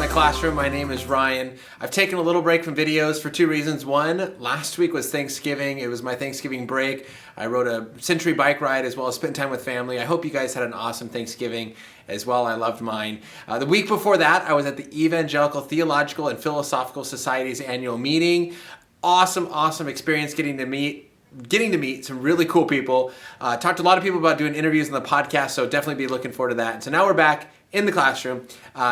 classroom. My name is Ryan. I've taken a little break from videos for two reasons. One, last week was Thanksgiving. It was my Thanksgiving break. I rode a century bike ride as well as spent time with family. I hope you guys had an awesome Thanksgiving as well. I loved mine. The week before that, I was at the Evangelical Theological and Philosophical Society's annual meeting. Awesome experience getting to meet some really cool people. Talked to a lot of people about doing interviews on the podcast, so definitely be looking forward to that. And so now we're back in the classroom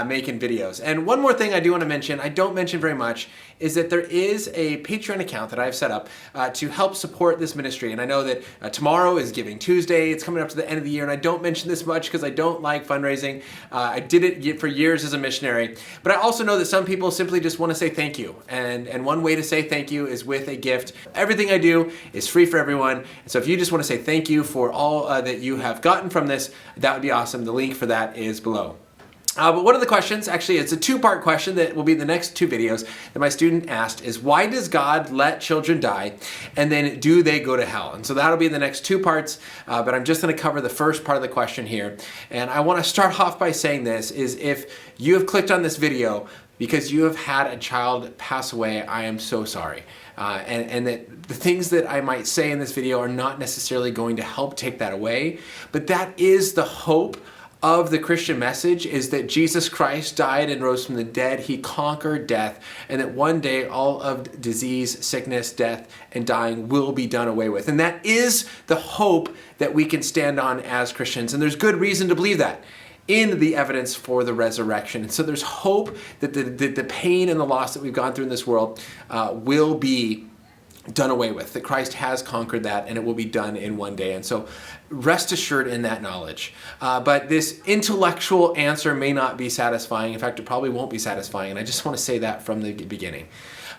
making videos. And one more thing I do want to mention, I don't mention very much, is that there is a Patreon account that I've set up to help support this ministry. And I know that tomorrow is Giving Tuesday. It's coming up to the end of the year, and I don't mention this much because I don't like fundraising. I did it for years as a missionary. But I also know that some people simply just want to say thank you. And one way to say thank you is with a gift. Everything I do is free for everyone. And so if you just want to say thank you for all that you have gotten from this, that would be awesome. The link for that is below. But one of the questions, actually it's a two-part question that will be the next two videos that my student asked is, why does God let children die, and then do they go to hell? And so that'll be the next two parts, but I'm just going to cover the first part of the question here. And I want to start off by saying this, is if you have clicked on this video because you have had a child pass away, I am so sorry. And that the things that I might say in this video are not necessarily going to help take that away, but that is the hope of the Christian message, is that Jesus Christ died and rose from the dead. He conquered death, and that one day all of disease, sickness, death, and dying will be done away with. And that is the hope that we can stand on as Christians. And there's good reason to believe that in the evidence for the resurrection. And so there's hope that the pain and the loss that we've gone through in this world will be done away with, that Christ has conquered that, and it will be done in one day. And so rest assured in that knowledge. But this intellectual answer may not be satisfying. In fact, it probably won't be satisfying. And I just want to say that from the beginning.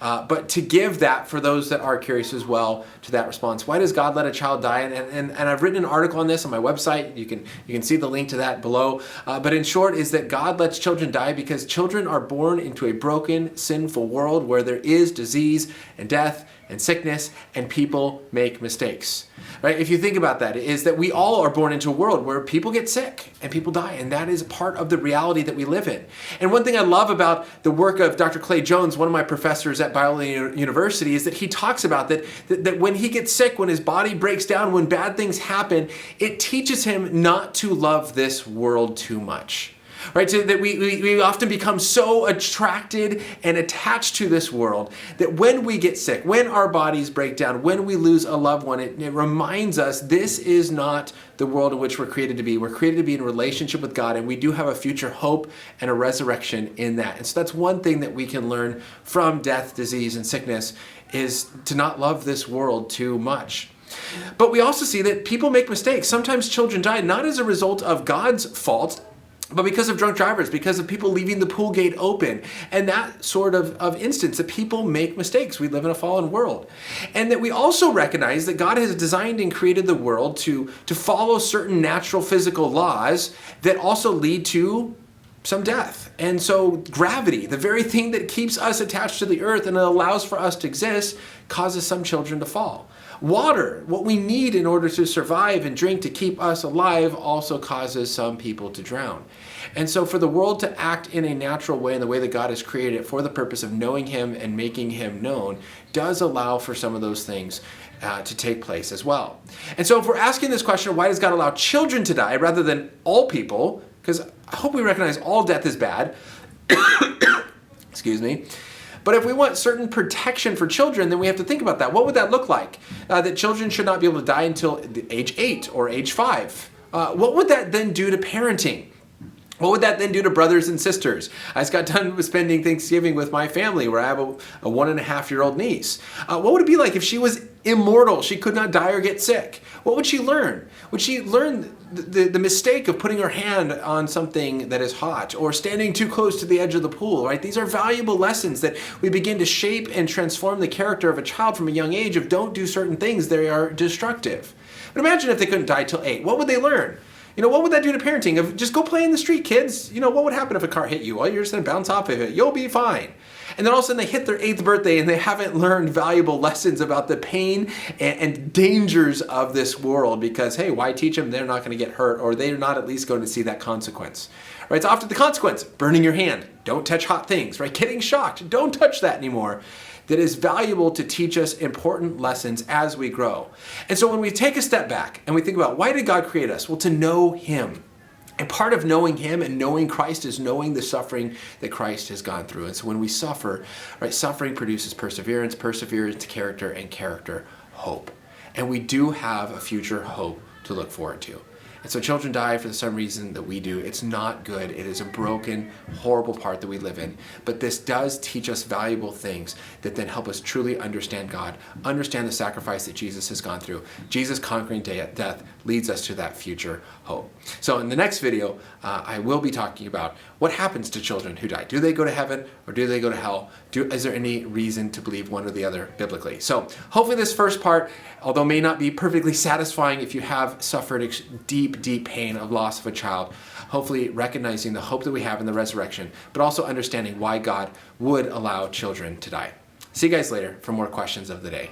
But to give that, for those that are curious as well, to that response, why does God let a child die? And I've written an article on this on my website. You can see the link to that below. But in short, is that God lets children die because children are born into a broken, sinful world where there is disease and death and sickness, and people make mistakes. Right? If you think about that, is that we all are born into a world where people get sick and people die, and that is part of the reality that we live in. And one thing I love about the work of Dr. Clay Jones, one of my professors at Pauly University, is that he talks about that when he gets sick, when his body breaks down, when bad things happen, it teaches him not to love this world too much. Right, so that we often become so attracted and attached to this world that when we get sick, when our bodies break down, when we lose a loved one, it reminds us this is not the world in which we're created to be. We're created to be in relationship with God, and we do have a future hope and a resurrection in that. And so that's one thing that we can learn from death, disease, and sickness, is to not love this world too much. But we also see that people make mistakes. Sometimes children die not as a result of God's fault, but because of drunk drivers, because of people leaving the pool gate open, and that sort of instance, that people make mistakes. We live in a fallen world. And that we also recognize that God has designed and created the world to follow certain natural physical laws that also lead to some death. And so gravity, the very thing that keeps us attached to the earth and allows for us to exist, causes some children to fall. Water, what we need in order to survive and drink to keep us alive, also causes some people to drown. And so for the world to act in a natural way, in the way that God has created it for the purpose of knowing Him and making Him known, does allow for some of those things to take place as well. And so if we're asking this question, why does God allow children to die rather than all people? Because I hope we recognize all death is bad. Excuse me. But if we want certain protection for children, then we have to think about that. What would that look like? That children should not be able to die until age 8 or age 5. What would that then do to parenting? What would that then do to brothers and sisters? I just got done with spending Thanksgiving with my family, where I have a 1.5-year-old niece. What would it be like if she was immortal? She could not die or get sick. What would she learn? Would she learn the mistake of putting her hand on something that is hot, or standing too close to the edge of the pool, right? These are valuable lessons that we begin to shape and transform the character of a child from a young age. Of don't do certain things, they are destructive. But imagine if they couldn't die till 8. What would they learn? What would that do to parenting? Just go play in the street, kids. What would happen if a car hit you? Well, you're just going to bounce off of it. You'll be fine. And then all of a sudden they hit their 8th birthday and they haven't learned valuable lessons about the pain and dangers of this world because, hey, why teach them? They're not going to get hurt, or they're not at least going to see that consequence. Right? It's often the consequence, burning your hand, don't touch hot things, right? Getting shocked, don't touch that anymore. That is valuable to teach us important lessons as we grow. And so when we take a step back and we think about, why did God create us? Well, to know Him. And part of knowing Him and knowing Christ is knowing the suffering that Christ has gone through. And so when we suffer, right, suffering produces perseverance, perseverance, character, and character, hope. And we do have a future hope to look forward to. And so children die for some reason that we do. It's not good. It is a broken, horrible part that we live in. But this does teach us valuable things that then help us truly understand God, understand the sacrifice that Jesus has gone through. Jesus conquering death leads us to that future hope. So in the next video, I will be talking about what happens to children who die. Do they go to heaven or do they go to hell? Is there any reason to believe one or the other biblically? So hopefully this first part, although may not be perfectly satisfying if you have suffered deep pain of loss of a child, hopefully recognizing the hope that we have in the resurrection, but also understanding why God would allow children to die. See you guys later for more questions of the day.